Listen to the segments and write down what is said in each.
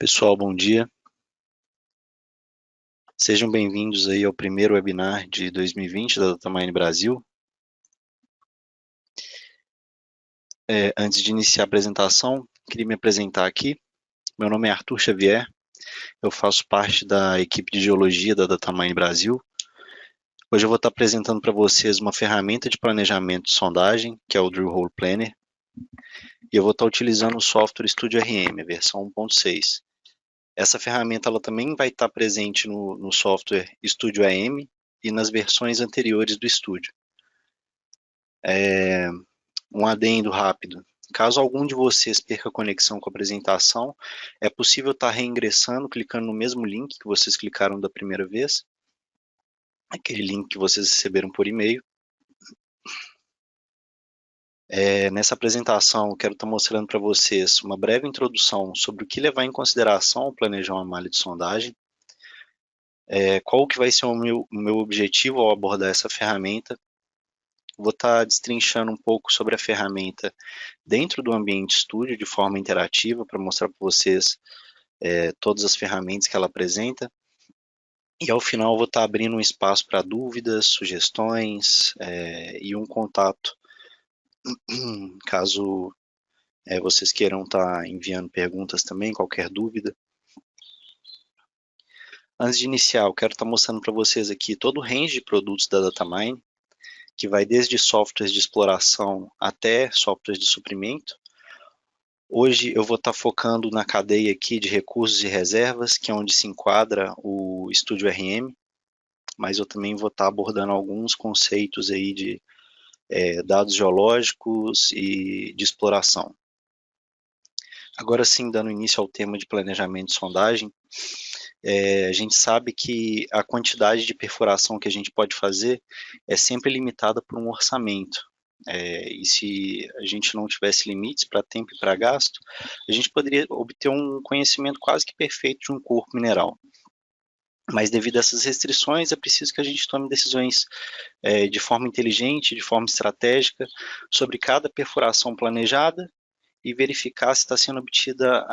Pessoal, bom dia. Sejam bem-vindos aí ao primeiro webinar de 2020 da Datamind Brasil. Antes de iniciar a apresentação, queria me apresentar aqui. Meu nome é Arthur Xavier, eu faço parte da equipe de geologia da Datamind Brasil. Hoje eu vou estar apresentando para vocês uma ferramenta de planejamento de sondagem, que é o Drill Hole Planner, e eu vou estar utilizando o software Studio RM, a versão 1.6. Essa ferramenta ela também vai estar presente no software Studio AM e nas versões anteriores do Studio. Um adendo rápido. Caso algum de vocês perca a conexão com a apresentação, é possível estar reingressando, clicando no mesmo link que vocês clicaram da primeira vez, aquele link que vocês receberam por e-mail. Nessa apresentação, eu quero estar mostrando para vocês uma breve introdução sobre o que levar em consideração ao planejar uma malha de sondagem, qual que vai ser o meu objetivo ao abordar essa ferramenta. Vou estar destrinchando um pouco sobre a ferramenta dentro do ambiente Studio, de forma interativa, para mostrar para vocês todas as ferramentas que ela apresenta. E ao final eu vou estar abrindo um espaço para dúvidas, sugestões e um contato, caso vocês queiram estar enviando perguntas também, qualquer dúvida. Antes de iniciar, eu quero estar mostrando para vocês aqui todo o range de produtos da Datamind, que vai desde softwares de exploração até softwares de suprimento. Hoje eu vou estar focando na cadeia aqui de recursos e reservas, que é onde se enquadra o Studio RM, mas eu também vou estar abordando alguns conceitos aí de dados geológicos e de exploração. Agora sim, dando início ao tema de planejamento de sondagem, a gente sabe que a quantidade de perfuração que a gente pode fazer é sempre limitada por um orçamento. E se a gente não tivesse limites para tempo e para gasto, a gente poderia obter um conhecimento quase que perfeito de um corpo mineral. Mas devido a essas restrições, é preciso que a gente tome decisões de forma inteligente, de forma estratégica, sobre cada perfuração planejada e verificar se está sendo obtida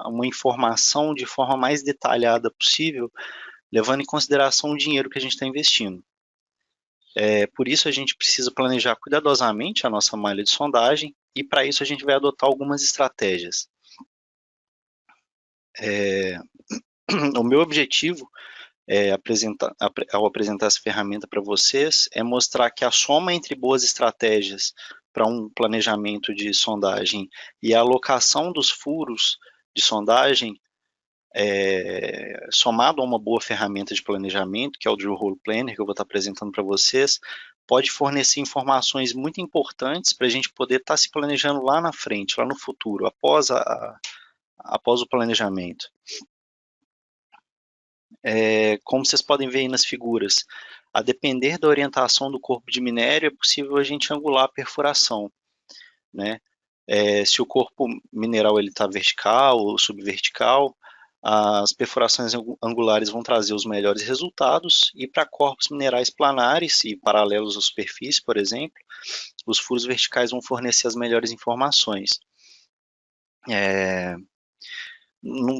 uma informação de forma mais detalhada possível, levando em consideração o dinheiro que a gente está investindo. Por isso a gente precisa planejar cuidadosamente a nossa malha de sondagem e para isso a gente vai adotar algumas estratégias. O meu objetivo ao apresentar essa ferramenta para vocês é mostrar que a soma entre boas estratégias para um planejamento de sondagem e a alocação dos furos de sondagem, somado a uma boa ferramenta de planejamento, que é o Drill Hole Planner, que eu vou estar apresentando para vocês, pode fornecer informações muito importantes para a gente poder estar se planejando lá na frente, lá no futuro, após o planejamento. Como vocês podem ver aí nas figuras, a depender da orientação do corpo de minério, é possível a gente angular a perfuração, né? Se o corpo mineral está vertical ou subvertical, as perfurações angulares vão trazer os melhores resultados, e para corpos minerais planares e paralelos à superfície, por exemplo, os furos verticais vão fornecer as melhores informações.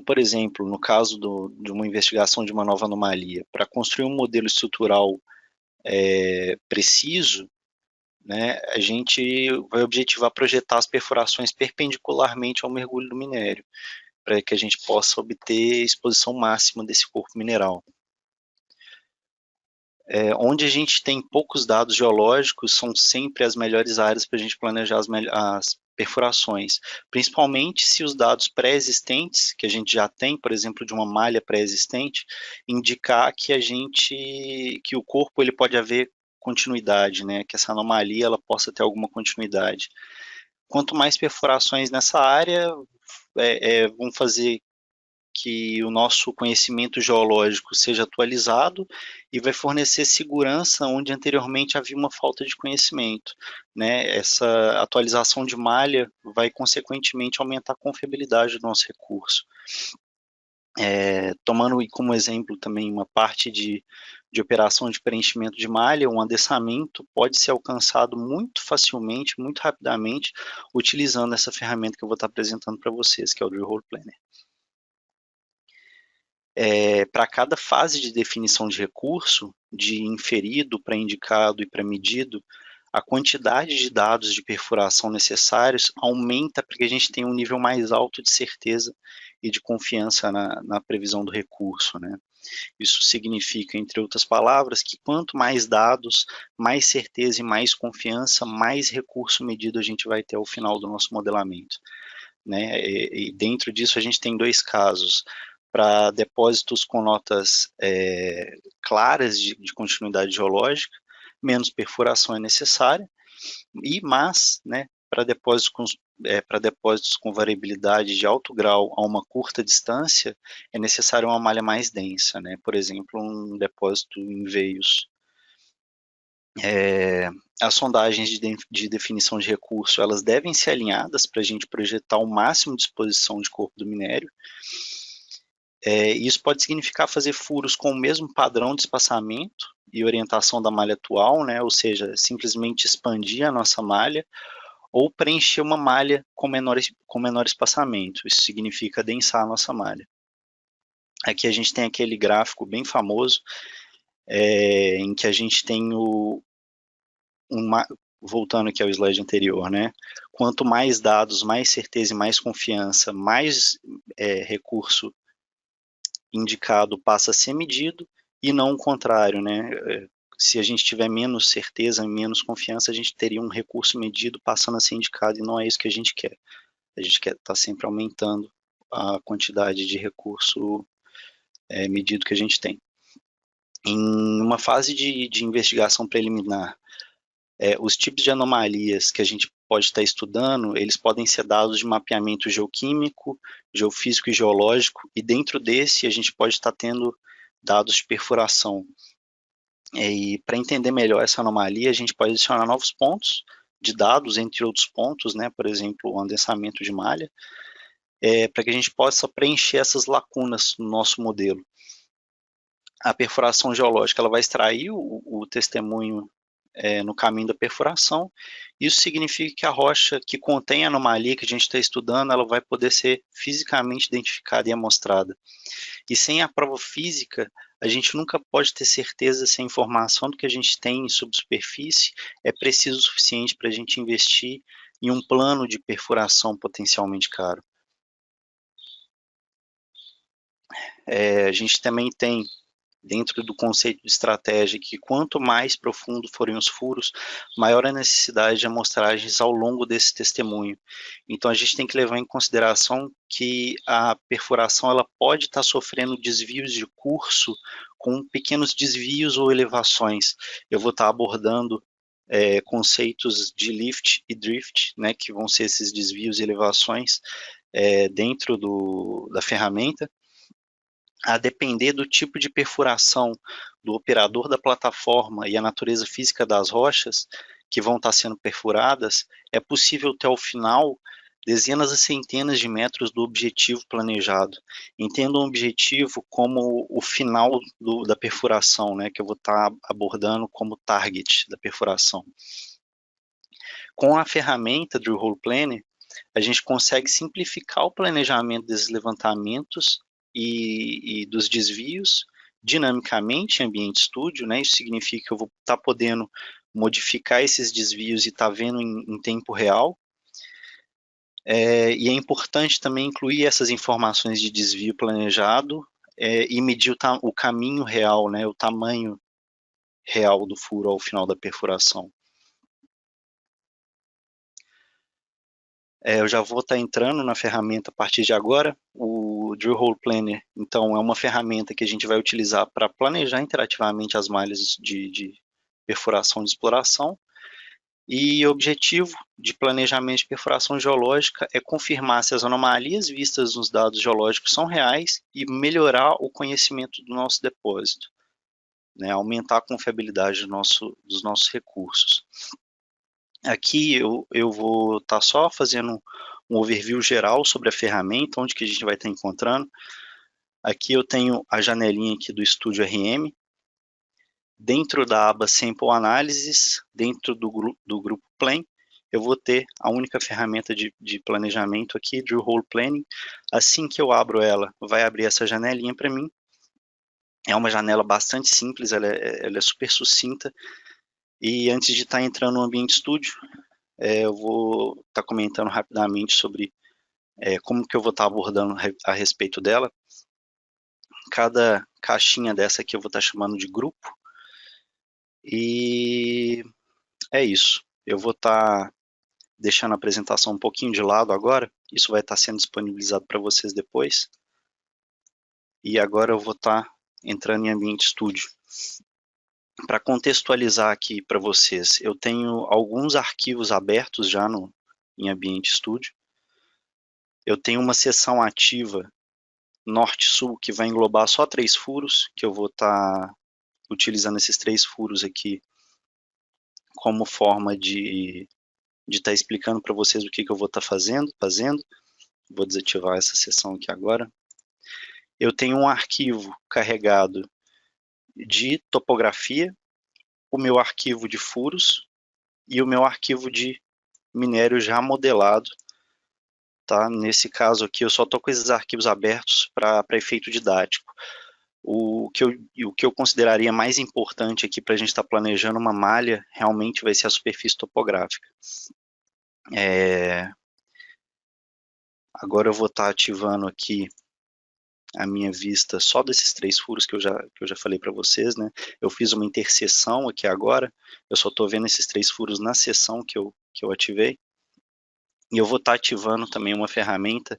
Por exemplo, no caso de uma investigação de uma nova anomalia, para construir um modelo estrutural preciso, né, a gente vai objetivar projetar as perfurações perpendicularmente ao mergulho do minério, para que a gente possa obter exposição máxima desse corpo mineral. Onde a gente tem poucos dados geológicos, são sempre as melhores áreas para a gente planejar as perfurações, principalmente se os dados pré-existentes, que a gente já tem, por exemplo, de uma malha pré-existente, indicar que o corpo ele pode haver continuidade, né, que essa anomalia ela possa ter alguma continuidade. Quanto mais perfurações nessa área, vão fazer que o nosso conhecimento geológico seja atualizado e vai fornecer segurança onde anteriormente havia uma falta de conhecimento, né? Essa atualização de malha vai consequentemente aumentar a confiabilidade do nosso recurso. Tomando como exemplo também uma parte de operação de preenchimento de malha, um adensamento pode ser alcançado muito facilmente, muito rapidamente, utilizando essa ferramenta que eu vou estar apresentando para vocês, que é o Drill Hole Planner. Para cada fase de definição de recurso, de inferido para indicado e para medido, a quantidade de dados de perfuração necessários aumenta para que a gente tenha um nível mais alto de certeza e de confiança na previsão do recurso, né? Isso significa, entre outras palavras, que quanto mais dados, mais certeza e mais confiança, mais recurso medido a gente vai ter ao final do nosso modelamento, né? E dentro disso a gente tem dois casos. Para depósitos com notas claras de continuidade geológica, menos perfuração é necessária, mas, né, para depósitos com variabilidade de alto grau a uma curta distância, é necessário uma malha mais densa, né? Por exemplo, um depósito em veios. As sondagens de definição de recurso, elas devem ser alinhadas para a gente projetar o máximo de exposição de corpo do minério. Isso pode significar fazer furos com o mesmo padrão de espaçamento e orientação da malha atual, né? Ou seja, simplesmente expandir a nossa malha, ou preencher uma malha com menor espaçamento. Isso significa densar a nossa malha. Aqui a gente tem aquele gráfico bem famoso, em que a gente tem voltando aqui ao slide anterior, né? Quanto mais dados, mais certeza e mais confiança, mais recurso indicado passa a ser medido, e não o contrário, né? Se a gente tiver menos certeza, menos confiança, a gente teria um recurso medido passando a ser indicado, e não é isso que a gente quer. A gente quer estar sempre aumentando a quantidade de recurso medido que a gente tem. Em uma fase de investigação preliminar, os tipos de anomalias que a gente pode estar estudando, eles podem ser dados de mapeamento geoquímico, geofísico e geológico, e dentro desse a gente pode estar tendo dados de perfuração. E para entender melhor essa anomalia, a gente pode adicionar novos pontos de dados, entre outros pontos, né, por exemplo, o adensamento de malha, para que a gente possa preencher essas lacunas no nosso modelo. A perfuração geológica, ela vai extrair o testemunho no caminho da perfuração. Isso significa que a rocha que contém a anomalia que a gente está estudando, ela vai poder ser fisicamente identificada e amostrada. E sem a prova física, a gente nunca pode ter certeza se a informação do que a gente tem em subsuperfície é preciso o suficiente para a gente investir em um plano de perfuração potencialmente caro. A gente também tem, dentro do conceito de estratégia, que quanto mais profundo forem os furos, maior a necessidade de amostragens ao longo desse testemunho. Então a gente tem que levar em consideração que a perfuração ela pode estar sofrendo desvios de curso com pequenos desvios ou elevações. Eu vou estar abordando conceitos de lift e drift, né, que vão ser esses desvios e elevações dentro da ferramenta. A depender do tipo de perfuração do operador da plataforma e a natureza física das rochas que vão estar sendo perfuradas, é possível ter ao final dezenas e centenas de metros do objetivo planejado. Entenda um objetivo como o final da perfuração, né, que eu vou estar abordando como target da perfuração. Com a ferramenta Drill Hole Planner, a gente consegue simplificar o planejamento desses levantamentos e dos desvios dinamicamente em ambiente estúdio, né? Isso significa que eu vou estar podendo modificar esses desvios e estar vendo em tempo real. E é importante também incluir essas informações de desvio planejado e medir o caminho real, né? O tamanho real do furo ao final da perfuração. Eu já vou estar entrando na ferramenta a partir de agora. O Drill Hole Planner, então, é uma ferramenta que a gente vai utilizar para planejar interativamente as malhas de perfuração de exploração. E o objetivo de planejamento de perfuração geológica é confirmar se as anomalias vistas nos dados geológicos são reais e melhorar o conhecimento do nosso depósito, né? Aumentar a confiabilidade dos nossos recursos. Aqui eu vou estar só fazendo um overview geral sobre a ferramenta, onde que a gente vai estar encontrando. Aqui eu tenho a janelinha aqui do Studio RM. Dentro da aba Sample Analysis, dentro do grupo Plan, eu vou ter a única ferramenta de planejamento aqui, Drill Hole Planning. Assim que eu abro ela, vai abrir essa janelinha para mim. É uma janela bastante simples, ela é super sucinta. E antes de estar entrando no Ambient Studio, eu vou estar comentando rapidamente sobre como que eu vou estar abordando a respeito dela. Cada caixinha dessa aqui eu vou estar chamando de grupo. E é isso. Eu vou estar deixando a apresentação um pouquinho de lado agora. Isso vai estar sendo disponibilizado para vocês depois. E agora eu vou estar entrando em Ambient Studio. Para contextualizar aqui para vocês, eu tenho alguns arquivos abertos já em Ambient Studio. Eu tenho uma seção ativa norte-sul que vai englobar só 3 furos, que eu vou estar utilizando esses 3 furos aqui como forma de estar explicando para vocês o que eu vou estar fazendo. Vou desativar essa seção aqui agora. Eu tenho um arquivo carregado de topografia, o meu arquivo de furos e o meu arquivo de minério já modelado. Tá? Nesse caso aqui, eu só estou com esses arquivos abertos para efeito didático. O que eu consideraria mais importante aqui para a gente estar planejando uma malha realmente vai ser a superfície topográfica. Agora eu vou estar ativando aqui a minha vista só desses 3 furos que eu já falei para vocês, né? Eu fiz uma interseção aqui agora, eu só estou vendo esses 3 furos na seção que eu ativei. E eu vou estar ativando também uma ferramenta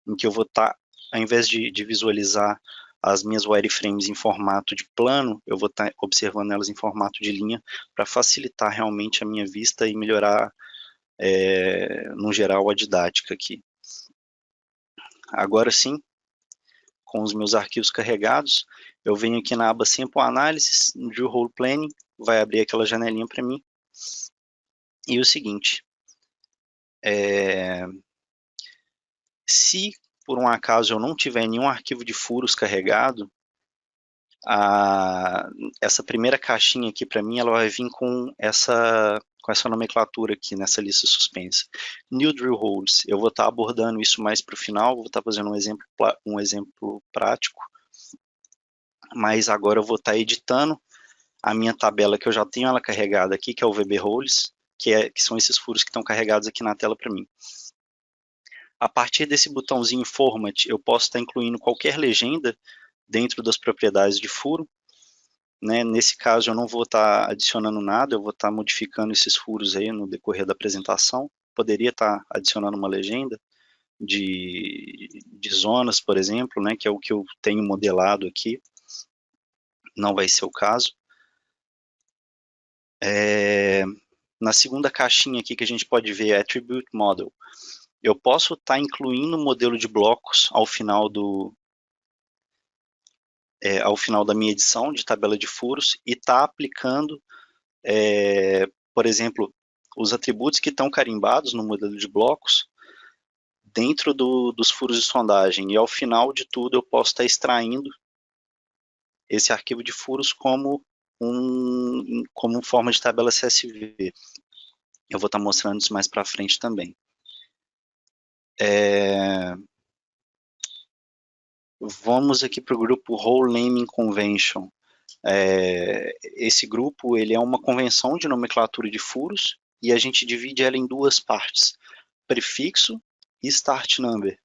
em que eu vou estar, ao invés de visualizar as minhas wireframes em formato de plano, eu vou estar observando elas em formato de linha para facilitar realmente a minha vista e melhorar, no geral, a didática aqui. Agora sim, com os meus arquivos carregados, eu venho aqui na aba Sample Analysis, no Drill Hole Planning, vai abrir aquela janelinha para mim. E o seguinte, se por um acaso eu não tiver nenhum arquivo de furos carregado, essa primeira caixinha aqui para mim, ela vai vir com essa nomenclatura aqui nessa lista suspensa. New Drill Holes, eu vou estar abordando isso mais para o final, vou estar fazendo um exemplo prático, mas agora eu vou estar editando a minha tabela que eu já tenho ela carregada aqui, que é o VB Holes, que são esses furos que estão carregados aqui na tela para mim. A partir desse botãozinho Format, eu posso estar incluindo qualquer legenda dentro das propriedades de furo. Né? Nesse caso, eu não vou estar adicionando nada, eu vou estar modificando esses furos aí no decorrer da apresentação. Poderia estar adicionando uma legenda de zonas, por exemplo, né? Que é o que eu tenho modelado aqui. Não vai ser o caso. Na segunda caixinha aqui que a gente pode ver é Attribute Model. Eu posso estar incluindo um modelo de blocos ao final da minha edição de tabela de furos e estar aplicando, por exemplo, os atributos que estão carimbados no modelo de blocos dentro dos furos de sondagem. E ao final de tudo eu posso estar extraindo esse arquivo de furos como forma de tabela CSV. Eu vou estar mostrando isso mais para frente também. Vamos aqui para o grupo Hole Naming Convention. Esse grupo ele é uma convenção de nomenclatura de furos e a gente divide ela em 2 partes, prefixo e start number.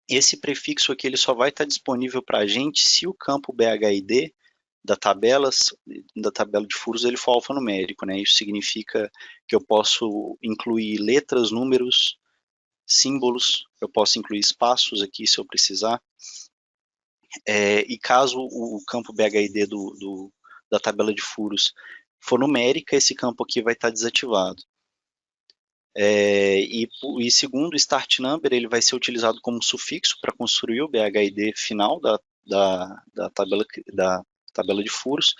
Esse prefixo aqui ele só vai estar disponível para a gente se o campo BHID da tabela de furos ele for alfanumérico, né? Isso significa que eu posso incluir letras, números, símbolos, eu posso incluir espaços aqui se eu precisar. E caso o campo BHID da tabela de furos for numérica, esse campo aqui vai estar desativado. E segundo o start number, ele vai ser utilizado como sufixo para construir o BHID final da tabela de furos.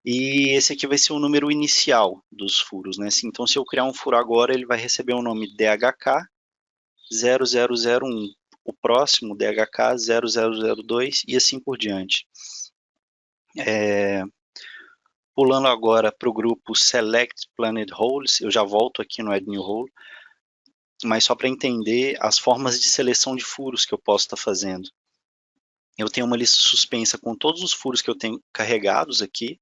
E esse aqui vai ser o número inicial dos furos, né? Então, se eu criar um furo agora, ele vai receber o nome DHK 0001. O próximo, DHK 0002 e assim por diante. Pulando agora para o grupo Select Planned Holes, eu já volto aqui no Add New Hole, mas só para entender as formas de seleção de furos que eu posso estar fazendo. eu tenho uma lista suspensa com todos os furos que eu tenho carregados aqui,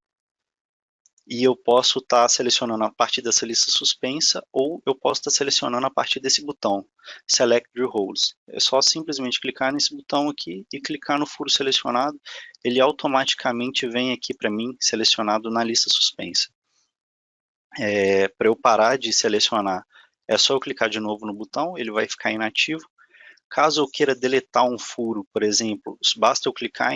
e eu posso estar selecionando a partir dessa lista suspensa, ou eu posso estar selecionando a partir desse botão, Select Drill Holes. É só simplesmente clicar nesse botão aqui e clicar no furo selecionado, ele automaticamente vem aqui para mim, selecionado na lista suspensa. Para eu parar de selecionar, é só eu clicar de novo no botão, ele vai ficar inativo. Caso eu queira deletar um furo, por exemplo, basta eu clicar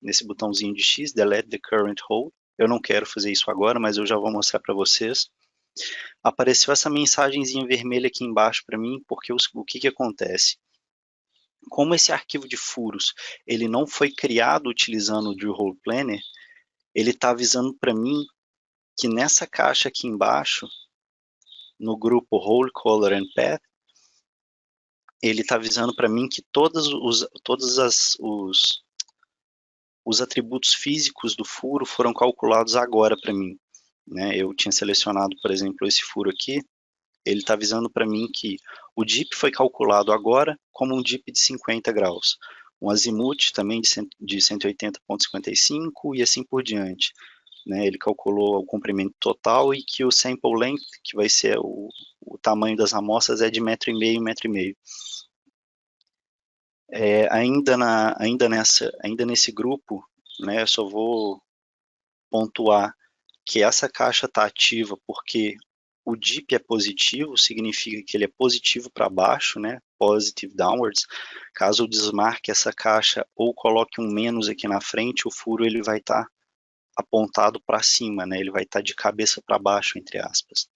nesse botãozinho de X, Delete the Current Hole. Eu não quero fazer isso agora, mas eu já vou mostrar para vocês. Apareceu essa mensagenzinha vermelha aqui embaixo para mim, porque o que acontece? Como esse arquivo de furos ele não foi criado utilizando o Drill Hole Planner, ele está avisando para mim que nessa caixa aqui embaixo, no grupo Hole Color and Path, ele está avisando para mim que todos os atributos físicos do furo foram calculados agora para mim. Né? Eu tinha selecionado, por exemplo, esse furo aqui, ele está avisando para mim que o dip foi calculado agora como um dip de 50 graus, um azimuth também de 180,55 e assim por diante. Né? Ele calculou o comprimento total e que o sample length, que vai ser o tamanho das amostras, é de 1,5 m, 1,5 m. Ainda nesse grupo, né, eu só vou pontuar que essa caixa está ativa porque o dip é positivo, significa que ele é positivo para baixo, né, positive downwards. Caso eu desmarque essa caixa ou coloque um menos aqui na frente, o furo ele vai estar apontado para cima, né, ele vai estar de cabeça para baixo, entre aspas.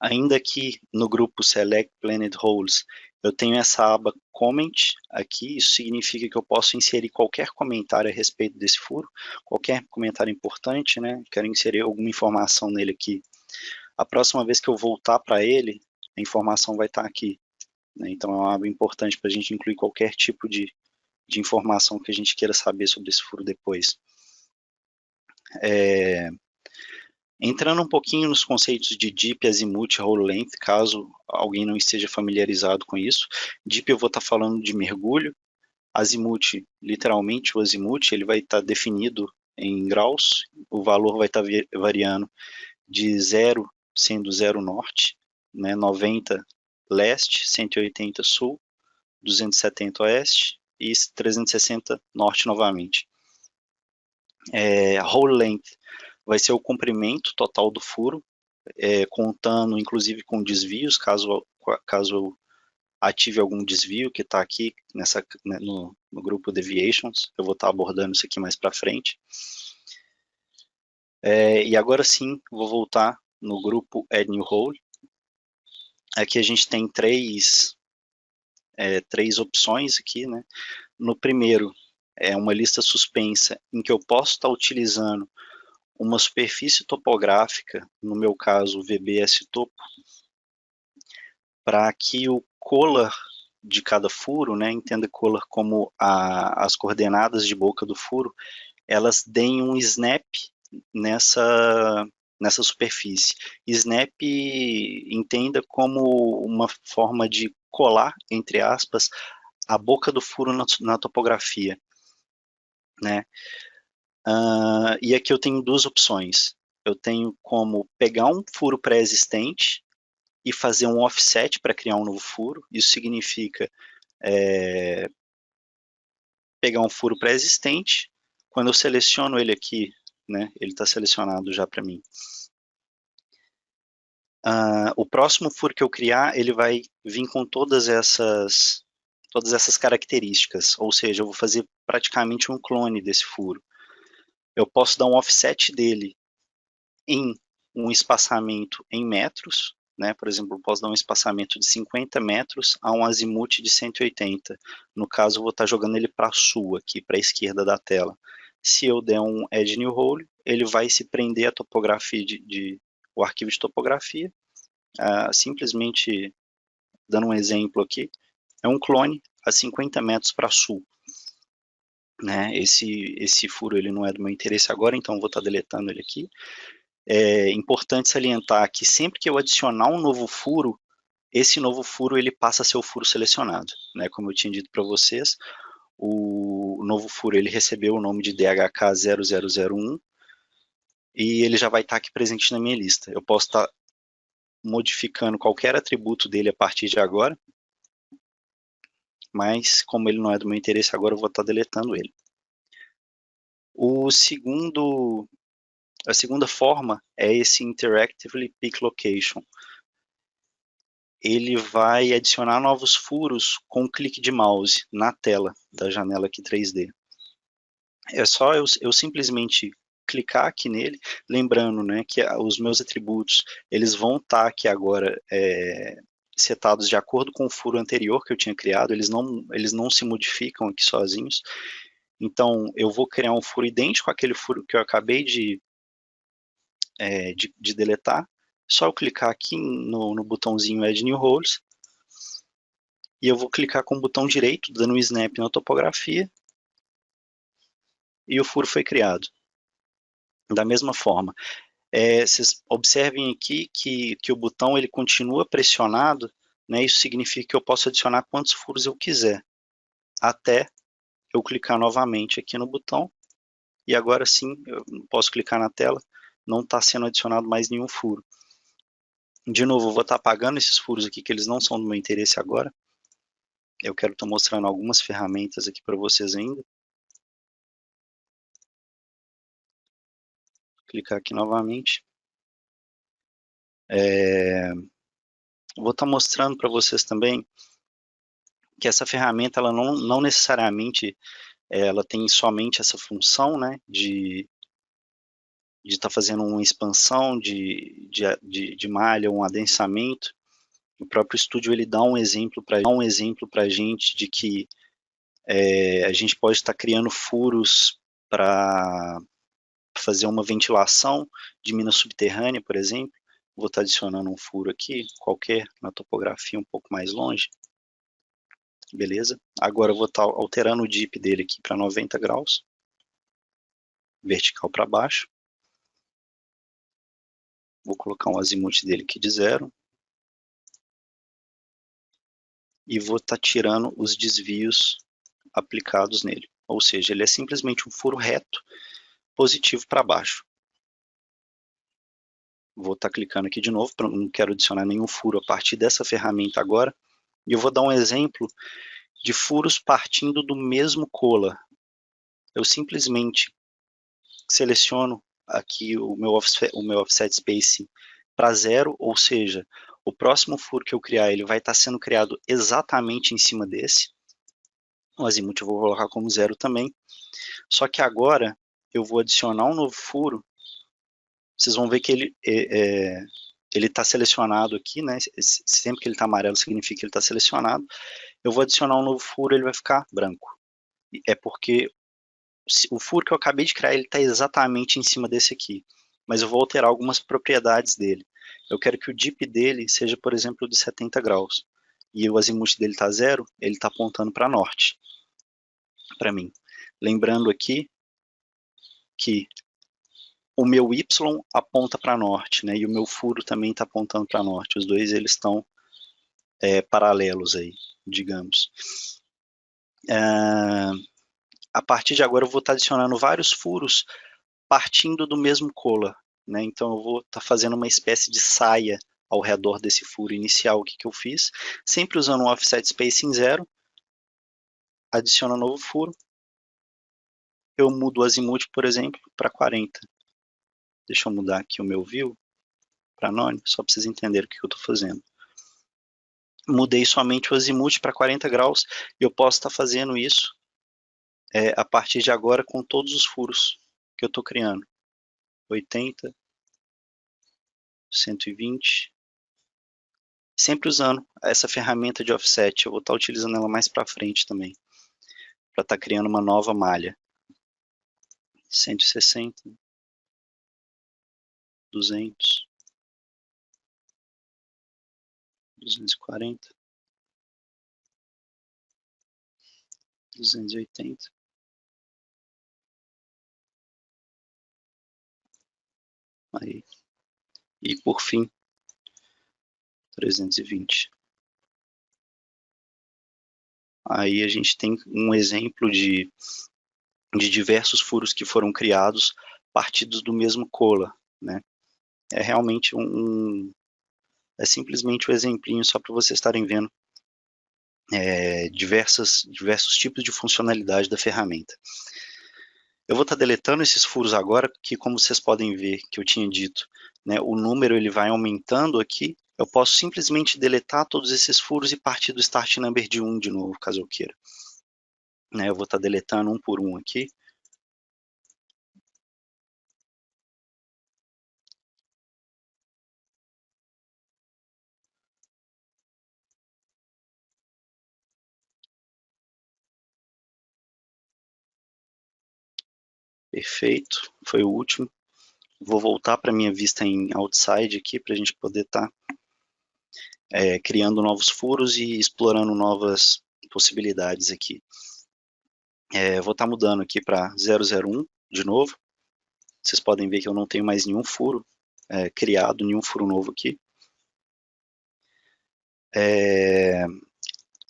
Ainda aqui no grupo Select Planned Holes, eu tenho essa aba Comment aqui, isso significa que eu posso inserir qualquer comentário a respeito desse furo, qualquer comentário importante, né? Quero inserir alguma informação nele aqui. A próxima vez que eu voltar para ele, a informação vai estar aqui. Né? Então é uma aba importante para a gente incluir qualquer tipo de informação que a gente queira saber sobre esse furo depois. Entrando um pouquinho nos conceitos de dip, azimuth, roll length, caso alguém não esteja familiarizado com isso. Dip eu vou estar falando de mergulho, azimuth, literalmente o azimuth, ele vai estar definido em graus, o valor vai estar variando de 0 sendo 0 norte, né, 90 leste, 180 sul, 270 oeste e 360 norte novamente. Roll length vai ser o comprimento total do furo, contando inclusive com desvios, caso eu ative algum desvio que está aqui no grupo Deviations. Eu vou estar abordando isso aqui mais para frente. E agora sim, vou voltar no grupo Add New Hole. Aqui a gente tem três opções aqui, né? No primeiro, é uma lista suspensa em que eu posso estar utilizando uma superfície topográfica, no meu caso o VBS topo, para que o color de cada furo, né, entenda color como as coordenadas de boca do furo, elas deem um snap nessa superfície. Snap entenda como uma forma de colar, entre aspas, a boca do furo na topografia. Né? E aqui eu tenho duas opções. Eu tenho como pegar um furo pré-existente e fazer um offset para criar um novo furo. Isso significa pegar um furo pré-existente. Quando eu seleciono ele aqui, né, ele está selecionado já para mim. O próximo furo que eu criar, ele vai vir com todas essas características. Ou seja, eu vou fazer praticamente um clone desse furo. Eu posso dar um offset dele em um espaçamento em metros, né? Por exemplo, eu posso dar um espaçamento de 50 metros a um azimuth de 180. No caso, eu vou estar jogando ele para sul, aqui para a esquerda da tela. Se eu der um Add New Hole, ele vai se prender à topografia o arquivo de topografia. Simplesmente dando um exemplo aqui, é um clone a 50 metros para sul. Né? Esse furo ele não é do meu interesse agora, então vou estar deletando ele aqui. É importante salientar que sempre que eu adicionar um novo furo, esse novo furo ele passa a ser o furo selecionado. Né? Como eu tinha dito para vocês, o novo furo ele recebeu o nome de DHK0001 e ele já vai estar aqui presente na minha lista. Eu posso estar modificando qualquer atributo dele a partir de agora, mas como ele não é do meu interesse agora, eu vou estar deletando ele. A segunda forma é esse Interactively Pick Location. Ele vai adicionar novos furos com um clique de mouse na tela da janela aqui 3D. É só eu simplesmente clicar aqui nele, lembrando, né, que os meus atributos eles vão estar aqui agora setados de acordo com o furo anterior que eu tinha criado, eles não se modificam aqui sozinhos. Então eu vou criar um furo idêntico àquele furo que eu acabei de deletar. Só eu clicar aqui no botãozinho Add New Roles e eu vou clicar com o botão direito, dando um snap na topografia, e o furo foi criado. Da mesma forma, vocês observem aqui que o botão ele continua pressionado, né? Isso significa que eu posso adicionar quantos furos eu quiser, até eu clicar novamente aqui no botão, e agora sim, eu posso clicar na tela, não está sendo adicionado mais nenhum furo. De novo, eu vou estar apagando esses furos aqui, que eles não são do meu interesse agora. Eu quero estar mostrando algumas ferramentas aqui para vocês ainda. Clicar aqui novamente. Vou estar mostrando para vocês também que essa ferramenta ela não necessariamente ela tem somente essa função, né, de estar fazendo uma expansão de malha, um adensamento. O próprio estúdio ele dá um exemplo para a gente de que a gente pode estar criando furos para fazer uma ventilação de mina subterrânea, por exemplo. Vou estar adicionando um furo aqui, qualquer, na topografia um pouco mais longe. Beleza? Agora eu vou estar alterando o dip dele aqui para 90 graus. Vertical para baixo. Vou colocar um azimuth dele aqui de 0. E vou estar tirando os desvios aplicados nele. Ou seja, ele é simplesmente um furo reto, positivo para baixo. Vou estar clicando aqui de novo, não quero adicionar nenhum furo a partir dessa ferramenta agora. E eu vou dar um exemplo de furos partindo do mesmo cola. Eu simplesmente seleciono aqui o meu offset spacing para 0, ou seja, o próximo furo que eu criar ele vai estar sendo criado exatamente em cima desse. O azimuth eu vou colocar como 0 também. Só que agora eu vou adicionar um novo furo. Vocês vão ver que ele está selecionado aqui, né? Sempre que ele está amarelo significa que ele está selecionado. Eu vou adicionar um novo furo, ele vai ficar branco. É porque o furo que eu acabei de criar, ele está exatamente em cima desse aqui. Mas eu vou alterar algumas propriedades dele. Eu quero que o dip dele seja, por exemplo, de 70 graus. E o azimuth dele está 0, ele está apontando para norte. Para mim. Lembrando aqui que o meu Y aponta para norte, né? E o meu furo também está apontando para norte. Os dois eles estão paralelos aí, digamos. A partir de agora eu vou estar adicionando vários furos partindo do mesmo cola, né? Então eu vou estar fazendo uma espécie de saia ao redor desse furo inicial que eu fiz, sempre usando um offset spacing 0, adiciono um novo furo, eu mudo o azimuth, por exemplo, para 40. Deixa eu mudar aqui o meu view para none, só para vocês entenderem o que eu estou fazendo. Mudei somente o azimuth para 40 graus e eu posso estar fazendo isso a partir de agora com todos os furos que eu estou criando. 80, 120, sempre usando essa ferramenta de offset. Eu vou estar utilizando ela mais para frente também, para estar criando uma nova malha. 160, 200, 240, 280. Aí. E por fim, 320. aí a gente tem um exemplo de diversos furos que foram criados partidos do mesmo cola, né? É realmente é simplesmente um exemplinho só para vocês estarem vendo diversos tipos de funcionalidade da ferramenta. Eu vou estar deletando esses furos agora, que como vocês podem ver, que eu tinha dito, né, o número ele vai aumentando aqui. Eu posso simplesmente deletar todos esses furos e partir do start number de 1 de novo, caso eu queira. Né, eu vou estar deletando um por um aqui. Perfeito, foi o último. Vou voltar para minha vista em outside aqui, para a gente poder estar criando novos furos e explorando novas possibilidades aqui. Vou estar mudando aqui para 001 de novo. Vocês podem ver que eu não tenho mais nenhum furo criado, nenhum furo novo aqui.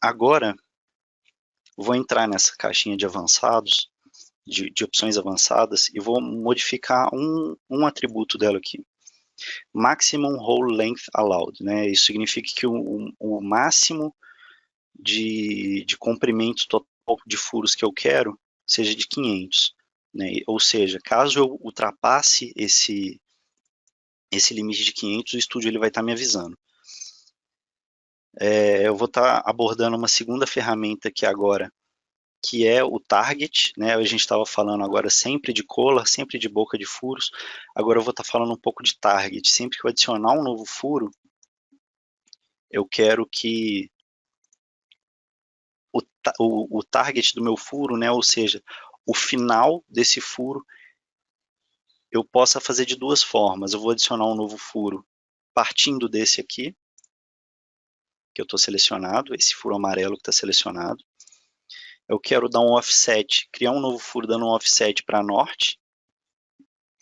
Agora, vou entrar nessa caixinha de avançados, de opções avançadas, e vou modificar um atributo dela aqui. Maximum Hole Length Allowed, né? Isso significa que o máximo de comprimento total de furos que eu quero seja de 500. Né? Ou seja, caso eu ultrapasse esse limite de 500, o estúdio ele vai estar me avisando. Eu vou estar abordando uma segunda ferramenta aqui agora, que é o target, né? A gente estava falando agora sempre de cola, sempre de boca de furos. Agora eu vou estar falando um pouco de target. Sempre que eu adicionar um novo furo, eu quero que o target do meu furo, né? Ou seja, o final desse furo, eu possa fazer de duas formas. Eu vou adicionar um novo furo partindo desse aqui, que eu estou selecionado, esse furo amarelo que está selecionado. Eu quero dar um offset, criar um novo furo dando um offset para norte,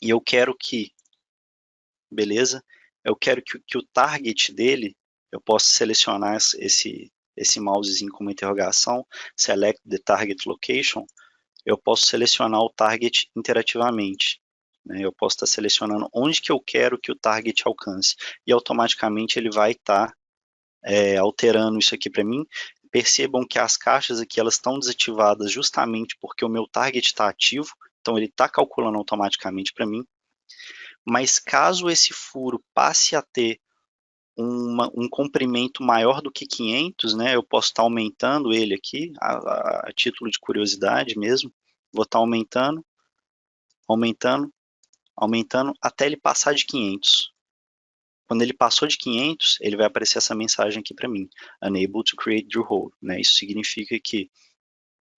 e eu quero que, beleza? Eu quero que o target dele, eu possa selecionar esse mousezinho com uma interrogação, select the target location, eu posso selecionar o target interativamente. Né? Eu posso estar selecionando onde que eu quero que o target alcance, e automaticamente ele vai estar alterando isso aqui para mim. Percebam que as caixas aqui elas estão desativadas justamente porque o meu target está ativo, então ele está calculando automaticamente para mim. Mas caso esse furo passe a ter um comprimento maior do que 500, né, eu posso estar aumentando ele aqui, a título de curiosidade mesmo, vou estar aumentando, aumentando, aumentando, até ele passar de 500. Quando ele passou de 500, ele vai aparecer essa mensagem aqui para mim, Unable to create drill hole. Né? Isso significa que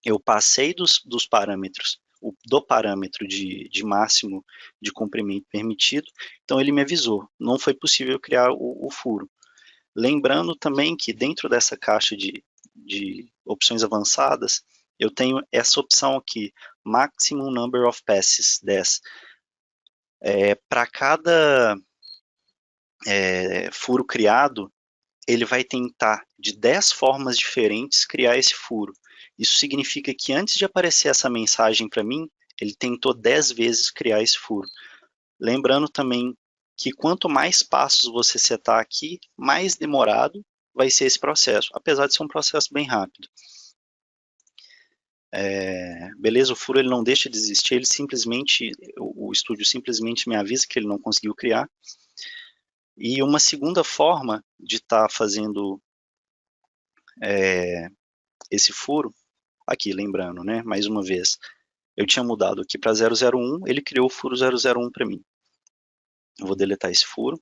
eu passei dos parâmetros, do parâmetro de máximo de comprimento permitido, então ele me avisou, não foi possível criar o furo. Lembrando também que dentro dessa caixa de opções avançadas, eu tenho essa opção aqui, Maximum Number of Passes, 10. Para cada furo criado, ele vai tentar de 10 formas diferentes criar esse furo. Isso significa que antes de aparecer essa mensagem para mim, ele tentou 10 vezes criar esse furo. Lembrando também que quanto mais passos você setar aqui, mais demorado vai ser esse processo, apesar de ser um processo bem rápido. Beleza, o furo ele não deixa de existir, ele simplesmente, o estúdio simplesmente me avisa que ele não conseguiu criar. E uma segunda forma de estar fazendo esse furo, aqui lembrando, né, mais uma vez, eu tinha mudado aqui para 001, ele criou o furo 001 para mim. Eu vou deletar esse furo,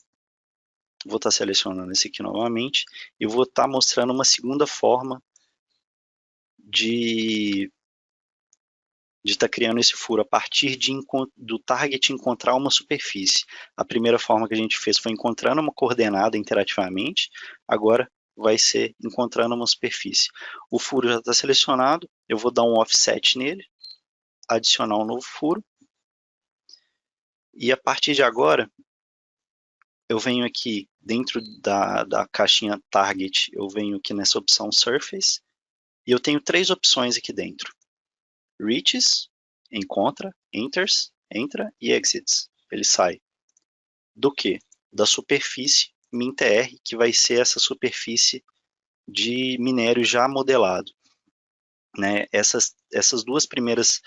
vou estar selecionando esse aqui novamente, e vou estar mostrando uma segunda forma de estar criando esse furo a partir do target encontrar uma superfície. A primeira forma que a gente fez foi encontrando uma coordenada interativamente, agora vai ser encontrando uma superfície. O furo já está selecionado, eu vou dar um offset nele, adicionar um novo furo, e a partir de agora, eu venho aqui dentro da caixinha Target, eu venho aqui nessa opção Surface, E eu tenho três opções aqui dentro. Reaches, encontra, enters, entra e exits. Ele sai. Do que? Da superfície min_tr, que vai ser essa superfície de minério já modelado. Né? Essas duas primeiras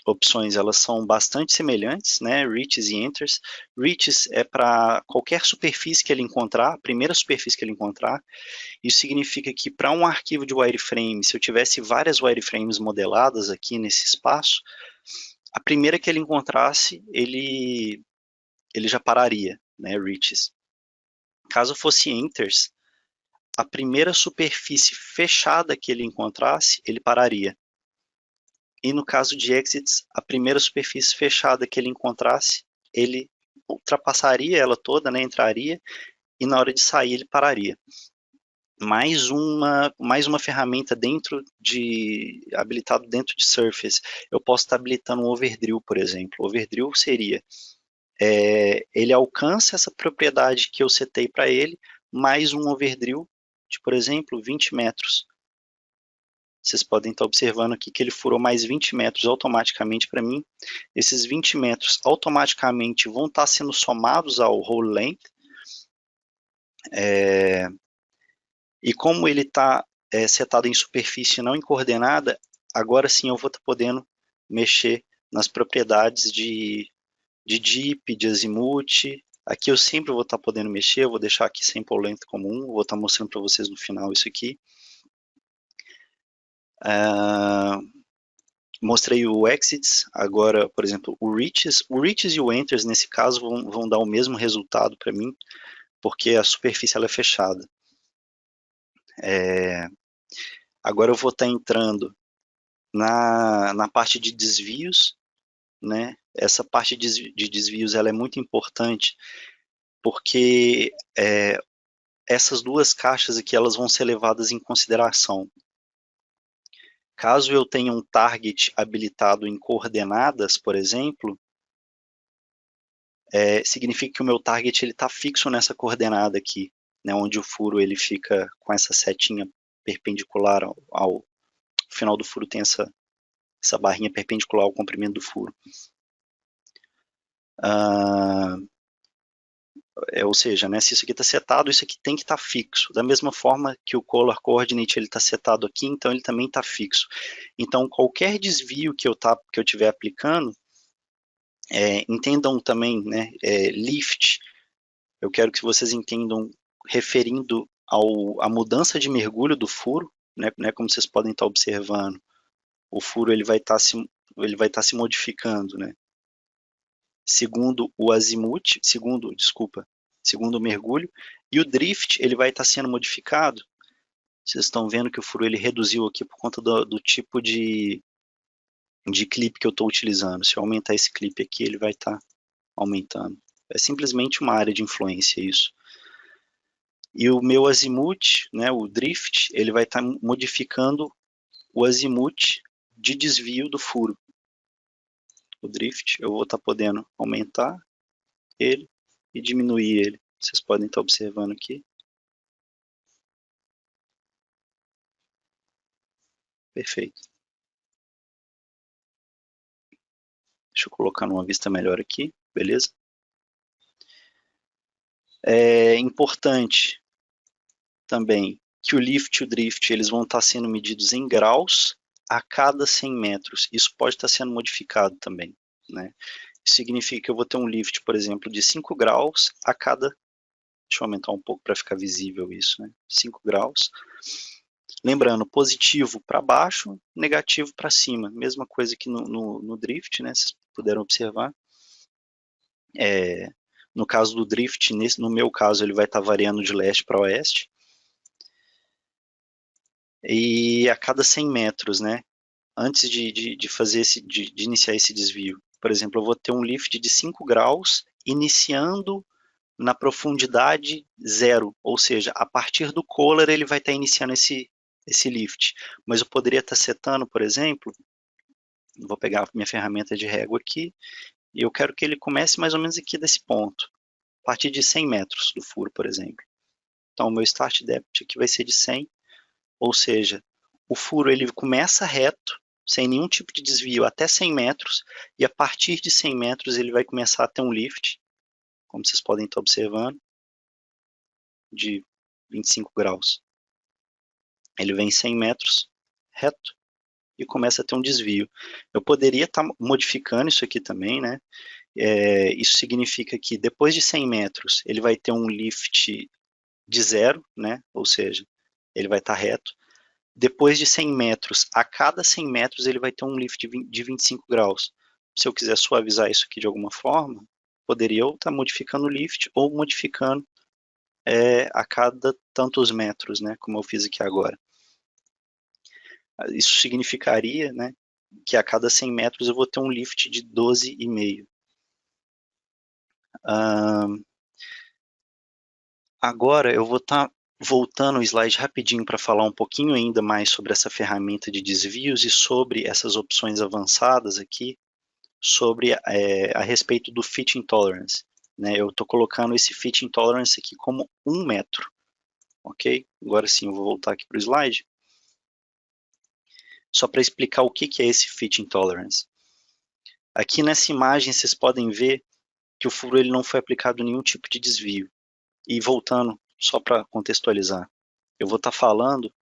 opções, elas são bastante semelhantes, né? Reaches e enters. Reaches é para qualquer superfície que ele encontrar, a primeira superfície que ele encontrar. Isso significa que para um arquivo de wireframe, se eu tivesse várias wireframes modeladas aqui nesse espaço, a primeira que ele encontrasse, ele já pararia, né? Reaches. Caso fosse enters, a primeira superfície fechada que ele encontrasse, ele pararia. E no caso de exits, a primeira superfície fechada que ele encontrasse, ele ultrapassaria ela toda, né, entraria, e na hora de sair ele pararia. Mais uma ferramenta habilitado dentro de Surface. Eu posso estar habilitando um overdrill, por exemplo. Overdrill seria, ele alcança essa propriedade que eu setei para ele, mais um overdrill de, por exemplo, 20 metros. Vocês podem estar observando aqui que ele furou mais 20 metros automaticamente para mim. Esses 20 metros automaticamente vão estar sendo somados ao roll length. E como ele está setado em superfície, não em coordenada, agora sim eu vou estar podendo mexer nas propriedades de dip, de azimuth. Aqui eu sempre vou estar podendo mexer, eu vou deixar aqui sample length como 1, vou estar mostrando para vocês no final isso aqui. Mostrei o exits, agora, por exemplo, o reaches e o enters, nesse caso, vão dar o mesmo resultado para mim, porque a superfície ela é fechada. Agora eu vou estar entrando na parte de desvios, né? Essa parte de desvios ela é muito importante, porque essas duas caixas aqui elas vão ser levadas em consideração. Caso eu tenha um target habilitado em coordenadas, por exemplo, significa que o meu target está fixo nessa coordenada aqui, né, onde o furo ele fica com essa setinha perpendicular ao final do furo, tem essa barrinha perpendicular ao comprimento do furo. Ou seja, né, se isso aqui está setado, isso aqui tem que estar fixo. Da mesma forma que o Color Coordinate está setado aqui, então ele também está fixo. Então, qualquer desvio que eu estiver aplicando, entendam também, né, lift, eu quero que vocês entendam referindo à mudança de mergulho do furo, né, como vocês podem estar observando, o furo ele vai estar se modificando, né, segundo o azimuth, segundo o mergulho, e o drift ele vai estar sendo modificado. Vocês estão vendo que o furo ele reduziu aqui por conta do tipo de clipe que eu estou utilizando. Se eu aumentar esse clipe aqui, ele vai estar aumentando. É simplesmente uma área de influência isso. E o meu azimuth, né, o drift, ele vai estar modificando o azimuth de desvio do furo. O drift, eu vou estar podendo aumentar ele e diminuir ele. Vocês podem estar observando aqui. Perfeito. Deixa eu colocar numa vista melhor aqui, beleza? É importante também que o lift e o drift eles vão estar sendo medidos em graus a cada 100 metros. Isso pode estar sendo modificado também, né? Isso significa que eu vou ter um lift, por exemplo, de 5 graus a cada... Deixa eu aumentar um pouco para ficar visível isso, né? 5 graus. Lembrando, positivo para baixo, negativo para cima. Mesma coisa que no drift, né? Vocês puderam observar. No caso do drift, no meu caso, ele vai estar variando de leste para oeste. E a cada 100 metros, né? Antes de iniciar esse desvio. Por exemplo, eu vou ter um lift de 5 graus, iniciando na profundidade 0, ou seja, a partir do collar ele vai estar iniciando esse lift. Mas eu poderia estar setando, por exemplo, vou pegar minha ferramenta de régua aqui, e eu quero que ele comece mais ou menos aqui desse ponto, a partir de 100 metros do furo, por exemplo. Então, o meu start depth aqui vai ser de 100, ou seja, o furo ele começa reto, sem nenhum tipo de desvio, até 100 metros, e a partir de 100 metros ele vai começar a ter um lift, como vocês podem estar observando, de 25 graus. Ele vem 100 metros reto e começa a ter um desvio. Eu poderia estar modificando isso aqui também, né? Isso significa que depois de 100 metros ele vai ter um lift de zero, né? Ou seja, ele vai estar reto. Depois de 100 metros, a cada 100 metros ele vai ter um lift de 25 graus. Se eu quiser suavizar isso aqui de alguma forma, poderia eu estar modificando o lift ou modificando a cada tantos metros, né? Como eu fiz aqui agora. Isso significaria, né, que a cada 100 metros eu vou ter um lift de 12,5. Agora eu vou estar voltando o slide rapidinho para falar um pouquinho ainda mais sobre essa ferramenta de desvios e sobre essas opções avançadas aqui, sobre a respeito do fit intolerance. Né? Eu estou colocando esse fit intolerance aqui como 1 metro. Ok? Agora sim, eu vou voltar aqui para o slide. Só para explicar o que é esse fit intolerance. Aqui nessa imagem vocês podem ver que o furo ele não foi aplicado nenhum tipo de desvio. E voltando, só para contextualizar, eu vou estar falando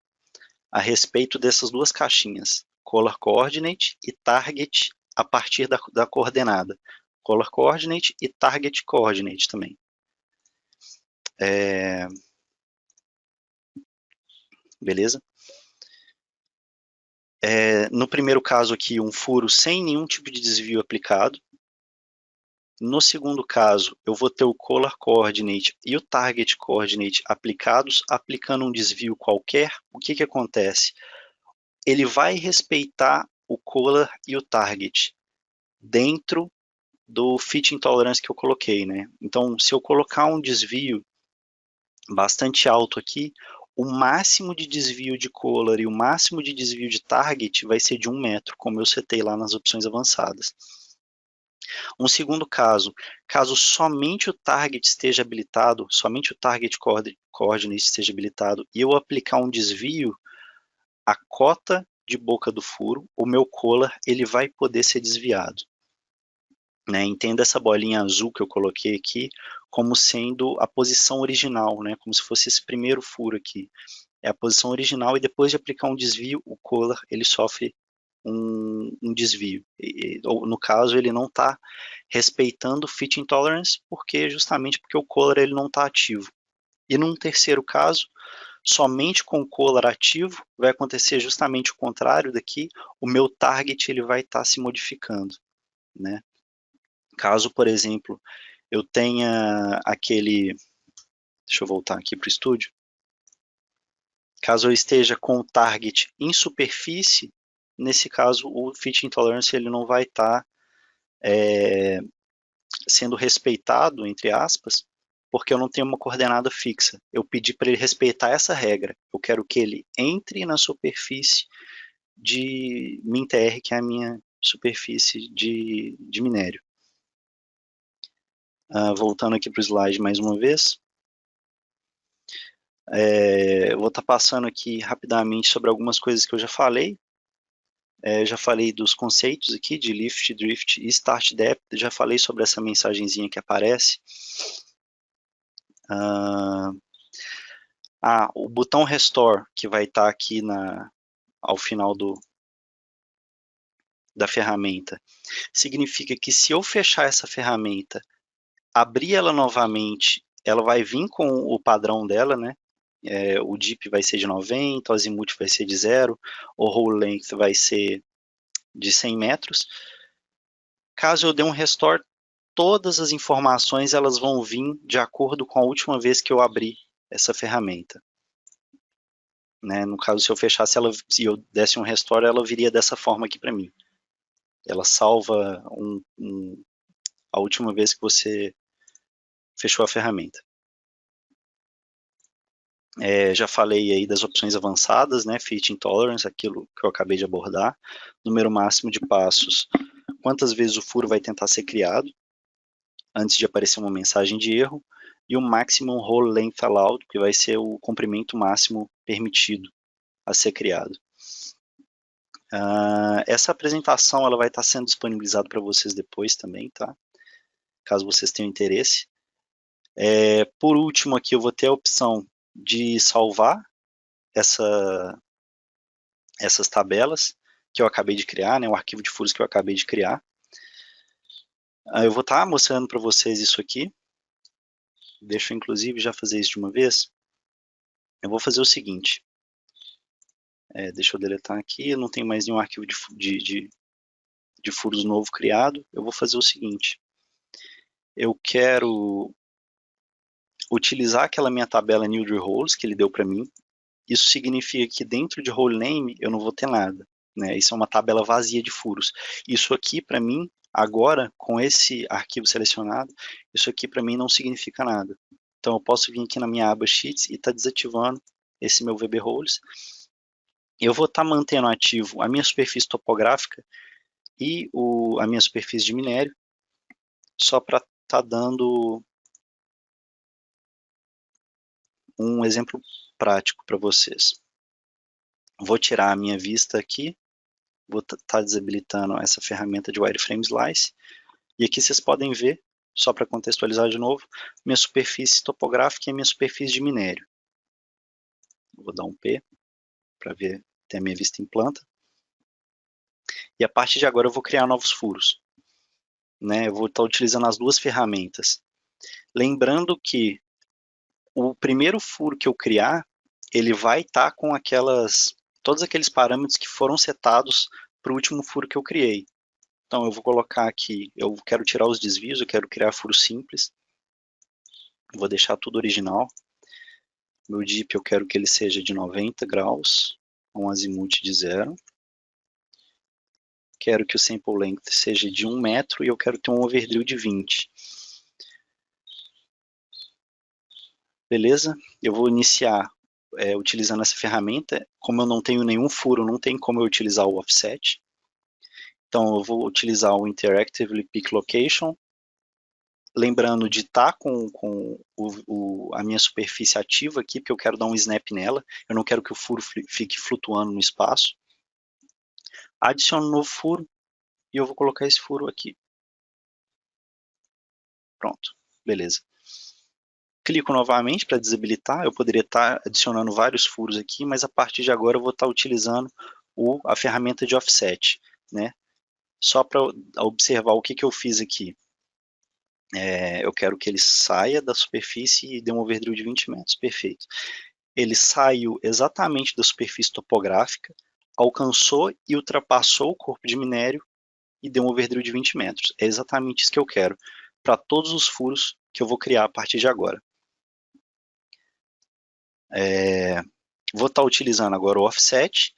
a respeito dessas duas caixinhas, Color Coordinate e Target a partir da coordenada. Color Coordinate e Target Coordinate também. Beleza? No primeiro caso aqui, um furo sem nenhum tipo de desvio aplicado. No segundo caso, eu vou ter o Color Coordinate e o Target Coordinate aplicados, aplicando um desvio qualquer. O que acontece? Ele vai respeitar o Color e o Target dentro do Fit Intolerance que eu coloquei, né? Então, se eu colocar um desvio bastante alto aqui, o máximo de desvio de Color e o máximo de desvio de Target vai ser de 1 metro, como eu setei lá nas opções avançadas. Um segundo caso, caso somente o target esteja habilitado, somente o target coordinate esteja habilitado e eu aplicar um desvio, a cota de boca do furo, o meu collar, ele vai poder ser desviado. Né? Entenda essa bolinha azul que eu coloquei aqui como sendo a posição original, né? Como se fosse esse primeiro furo aqui. É a posição original e depois de aplicar um desvio, o collar ele sofre um desvio. Ou, no caso, ele não está respeitando o fit intolerance justamente porque o collar ele não está ativo. E num terceiro caso, somente com o collar ativo vai acontecer justamente o contrário daqui, o meu target ele vai estar se modificando, né? Caso, por exemplo, eu tenha aquele... Deixa eu voltar aqui para o estúdio. Caso eu esteja com o target em superfície, nesse caso o fit intolerance ele não vai estar sendo respeitado, entre aspas, porque eu não tenho uma coordenada fixa. Eu pedi para ele respeitar essa regra. Eu quero que ele entre na superfície de MinTR, que é a minha superfície de minério. Voltando aqui para o slide mais uma vez. Eu vou estar passando aqui rapidamente sobre algumas coisas que eu já falei. Já falei dos conceitos aqui de Lift, Drift e Start Depth. Já falei sobre essa mensagenzinha que aparece. O botão Restore, que vai estar aqui ao final da ferramenta, significa que se eu fechar essa ferramenta, abrir ela novamente, ela vai vir com o padrão dela, né? O dip vai ser de 90, o azimuth vai ser de 0, o roll length vai ser de 100 metros. Caso eu dê um Restore, todas as informações elas vão vir de acordo com a última vez que eu abri essa ferramenta. Né? No caso, se eu fechasse ela, se eu desse um restore, ela viria dessa forma aqui para mim. Ela salva a última vez que você fechou a ferramenta. Já falei aí das opções avançadas, né? Fit Intolerance, aquilo que eu acabei de abordar. Número máximo de passos, quantas vezes o furo vai tentar ser criado antes de aparecer uma mensagem de erro. E o Maximum Roll Length Allowed, que vai ser o comprimento máximo permitido a ser criado. Essa apresentação ela vai estar sendo disponibilizada para vocês depois também, tá? Caso vocês tenham interesse. Por último aqui eu vou ter a opção de salvar essas tabelas que eu acabei de criar, né, o arquivo de furos que eu acabei de criar. Eu vou estar mostrando para vocês isso aqui. Deixa eu inclusive já fazer isso de uma vez. Eu vou fazer o seguinte. Deixa eu deletar aqui, eu não tenho mais nenhum arquivo de furos novo criado. Eu vou fazer o seguinte. Eu quero utilizar aquela minha tabela new drill holes que ele deu para mim. Isso significa que dentro de hole name eu não vou ter nada, né? Isso é uma tabela vazia de furos. Isso aqui para mim, agora, com esse arquivo selecionado, isso aqui para mim não significa nada. Então eu posso vir aqui na minha aba Sheets e estar desativando esse meu VB Holes. Eu vou estar mantendo ativo a minha superfície topográfica e a minha superfície de minério, só para estar dando um exemplo prático para vocês. Vou tirar a minha vista aqui, vou estar desabilitando essa ferramenta de Wireframe Slice, e aqui vocês podem ver, só para contextualizar de novo, minha superfície topográfica e a minha superfície de minério. Vou dar um P, para ver, ter a minha vista em planta. E a partir de agora eu vou criar novos furos. Eu vou estar utilizando as duas ferramentas. Lembrando que o primeiro furo que eu criar, ele vai estar com todos aqueles parâmetros que foram setados para o último furo que eu criei. Então eu vou colocar aqui, eu quero tirar os desvios, eu quero criar furo simples. Vou deixar tudo original. Meu dip eu quero que ele seja de 90 graus, um azimuth de 0. Quero que o sample length seja de 1 metro e eu quero ter um overdrill de 20. Beleza? Eu vou iniciar utilizando essa ferramenta. Como eu não tenho nenhum furo, não tem como eu utilizar o offset. Então eu vou utilizar o Interactively Pick Location. Lembrando de estar com a minha superfície ativa aqui, porque eu quero dar um snap nela. Eu não quero que o furo fique flutuando no espaço. Adiciono um novo furo e eu vou colocar esse furo aqui. Pronto, beleza. Clico novamente para desabilitar. Eu poderia estar adicionando vários furos aqui, mas a partir de agora eu vou estar utilizando a ferramenta de offset, né? Só para observar o que eu fiz aqui. Eu quero que ele saia da superfície e dê um overdrill de 20 metros. Perfeito. Ele saiu exatamente da superfície topográfica, alcançou e ultrapassou o corpo de minério e deu um overdrill de 20 metros. É exatamente isso que eu quero para todos os furos que eu vou criar a partir de agora. Vou estar utilizando agora o offset.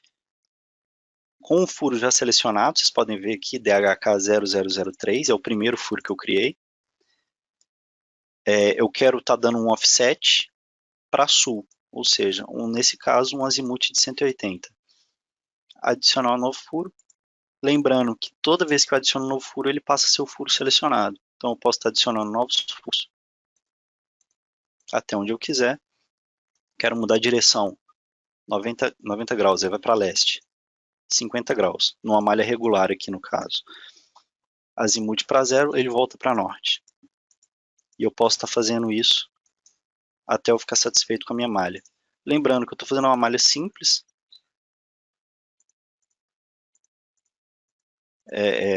Com o furo já selecionado, vocês podem ver aqui, DHK0003, é o primeiro furo que eu criei. Eu quero estar dando um offset para sul, ou seja, nesse caso um azimuth de 180. Adicionar um novo furo. Lembrando que toda vez que eu adiciono um novo furo, ele passa a ser o furo selecionado. Então eu posso estar adicionando novos furos até onde eu quiser. Quero mudar a direção 90 graus, aí vai para leste. 50 graus, numa malha regular aqui no caso. Azimuth para 0, ele volta para norte. E eu posso estar fazendo isso até eu ficar satisfeito com a minha malha. Lembrando que eu estou fazendo uma malha simples,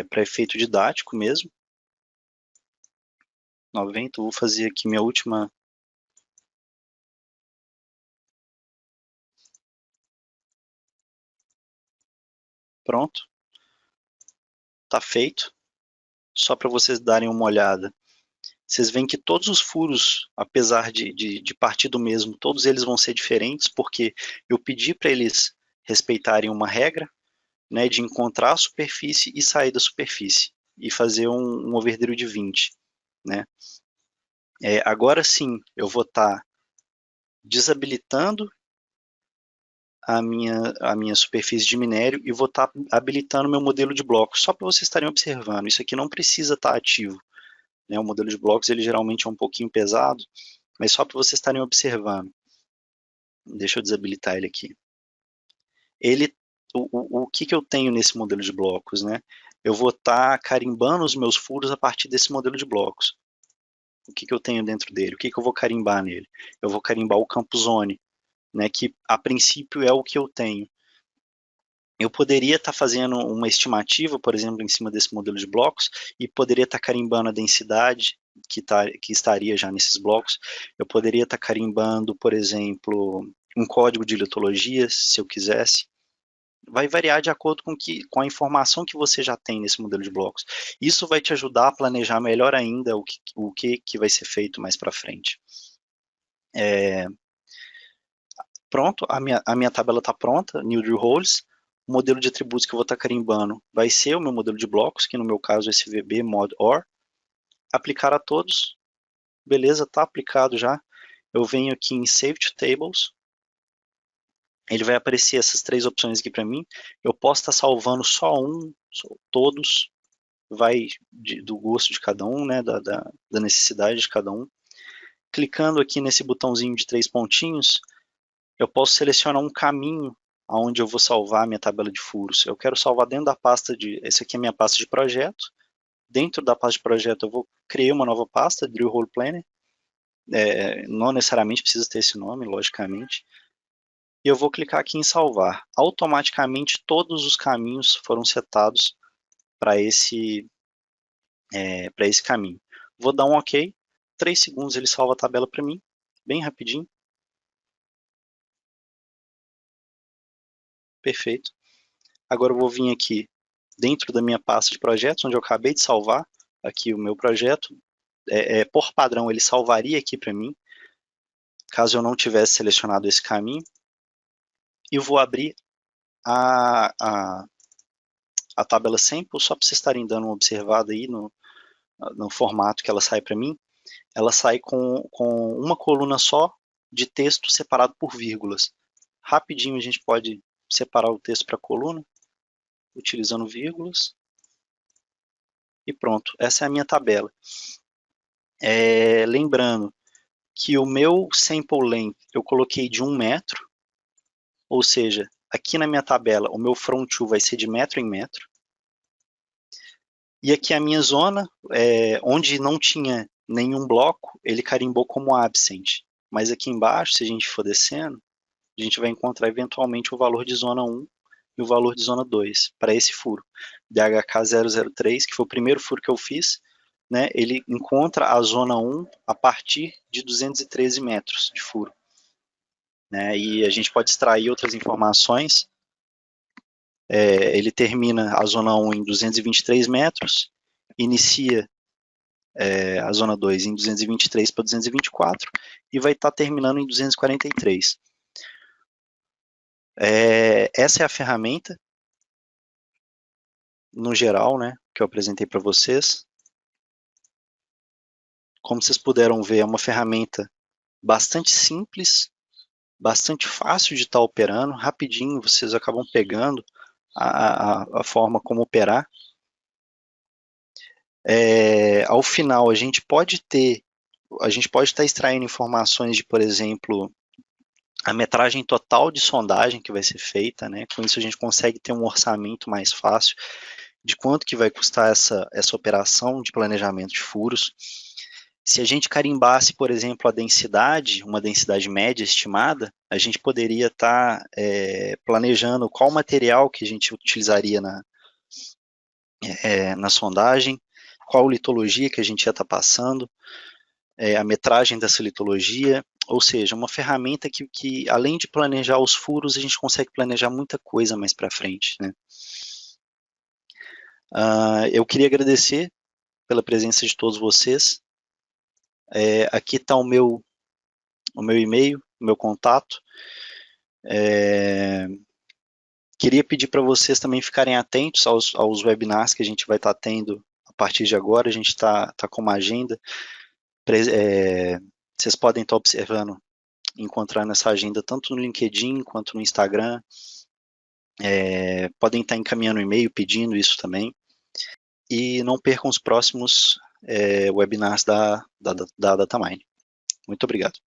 para efeito didático mesmo. 90, vou fazer aqui minha última. Pronto. Está feito. Só para vocês darem uma olhada. Vocês veem que todos os furos, apesar de partir do mesmo, todos eles vão ser diferentes, porque eu pedi para eles respeitarem uma regra, né, de encontrar a superfície e sair da superfície, e fazer um overdrill de 20. Né? Agora sim, eu vou estar desabilitando a minha superfície de minério e vou estar habilitando meu modelo de blocos, só para vocês estarem observando. Isso aqui não precisa estar ativo. Né? O modelo de blocos ele geralmente é um pouquinho pesado, mas só para vocês estarem observando. Deixa eu desabilitar ele aqui. o que eu tenho nesse modelo de blocos, né? Eu vou estar carimbando os meus furos a partir desse modelo de blocos. O que eu tenho dentro dele? O que eu vou carimbar nele? Eu vou carimbar o campo zone, né, que a princípio é o que eu tenho. Eu poderia estar fazendo uma estimativa, por exemplo, em cima desse modelo de blocos, e poderia estar carimbando a densidade que estaria já nesses blocos. Eu poderia estar carimbando, por exemplo, um código de litologia, se eu quisesse. Vai variar de acordo com a informação que você já tem nesse modelo de blocos. Isso vai te ajudar a planejar melhor ainda o que vai ser feito mais para frente. Pronto, a minha tabela está pronta, New Drill Holes. O modelo de atributos que eu vou estar carimbando vai ser o meu modelo de blocos, que no meu caso é SVB mod OR. Aplicar a todos. Beleza, está aplicado já. Eu venho aqui em Save to Tables. Ele vai aparecer essas três opções aqui para mim. Eu posso estar salvando só um, todos. Vai do gosto de cada um, né, da necessidade de cada um. Clicando aqui nesse botãozinho de 3 pontinhos, eu posso selecionar um caminho onde eu vou salvar a minha tabela de furos. Eu quero salvar dentro da pasta essa aqui é a minha pasta de projeto. Dentro da pasta de projeto eu vou criar uma nova pasta, Drill Hole Planner. Não necessariamente precisa ter esse nome, logicamente. E eu vou clicar aqui em salvar. Automaticamente todos os caminhos foram setados para esse caminho. Vou dar um OK. 3 segundos ele salva a tabela para mim, bem rapidinho. Perfeito. Agora eu vou vir aqui dentro da minha pasta de projetos, onde eu acabei de salvar aqui o meu projeto. Por padrão, ele salvaria aqui para mim, caso eu não tivesse selecionado esse caminho. E eu vou abrir a tabela sample, só para vocês estarem dando uma observada aí no formato que ela sai para mim. Ela sai com uma coluna só de texto separado por vírgulas. Rapidinho a gente pode separar o texto para coluna, utilizando vírgulas. E pronto, essa é a minha tabela. Lembrando que o meu sample length eu coloquei de 1 metro, ou seja, aqui na minha tabela o meu front to vai ser de metro em metro. E aqui a minha zona, onde não tinha nenhum bloco, ele carimbou como absent. Mas aqui embaixo, se a gente for descendo, a gente vai encontrar eventualmente o valor de zona 1 e o valor de zona 2 para esse furo. DHK003, que foi o primeiro furo que eu fiz, né, ele encontra a zona 1 a partir de 213 metros de furo. Né, e a gente pode extrair outras informações. Ele termina a zona 1 em 223 metros, inicia a zona 2 em 223 para 224 e vai estar terminando em 243. Essa é a ferramenta, no geral, né, que eu apresentei para vocês. Como vocês puderam ver, é uma ferramenta bastante simples, bastante fácil de estar operando, rapidinho vocês acabam pegando a forma como operar. Ao final, a gente pode estar extraindo informações de, por exemplo, a metragem total de sondagem que vai ser feita, né? Com isso a gente consegue ter um orçamento mais fácil de quanto que vai custar essa operação de planejamento de furos. Se a gente carimbasse, por exemplo, a densidade, uma densidade média estimada, a gente poderia estar planejando qual material que a gente utilizaria na sondagem, qual litologia que a gente ia estar passando, a metragem dessa litologia, ou seja, uma ferramenta que além de planejar os furos, a gente consegue planejar muita coisa mais para frente. Né? Eu queria agradecer pela presença de todos vocês. Aqui está o meu e-mail, o meu contato. Queria pedir para vocês também ficarem atentos aos webinars que a gente vai estar tendo a partir de agora. A gente está com uma agenda. Vocês podem estar observando, encontrar nessa agenda tanto no LinkedIn quanto no Instagram. Podem estar encaminhando e-mail pedindo isso também. E não percam os próximos webinars da Datamine. Muito obrigado.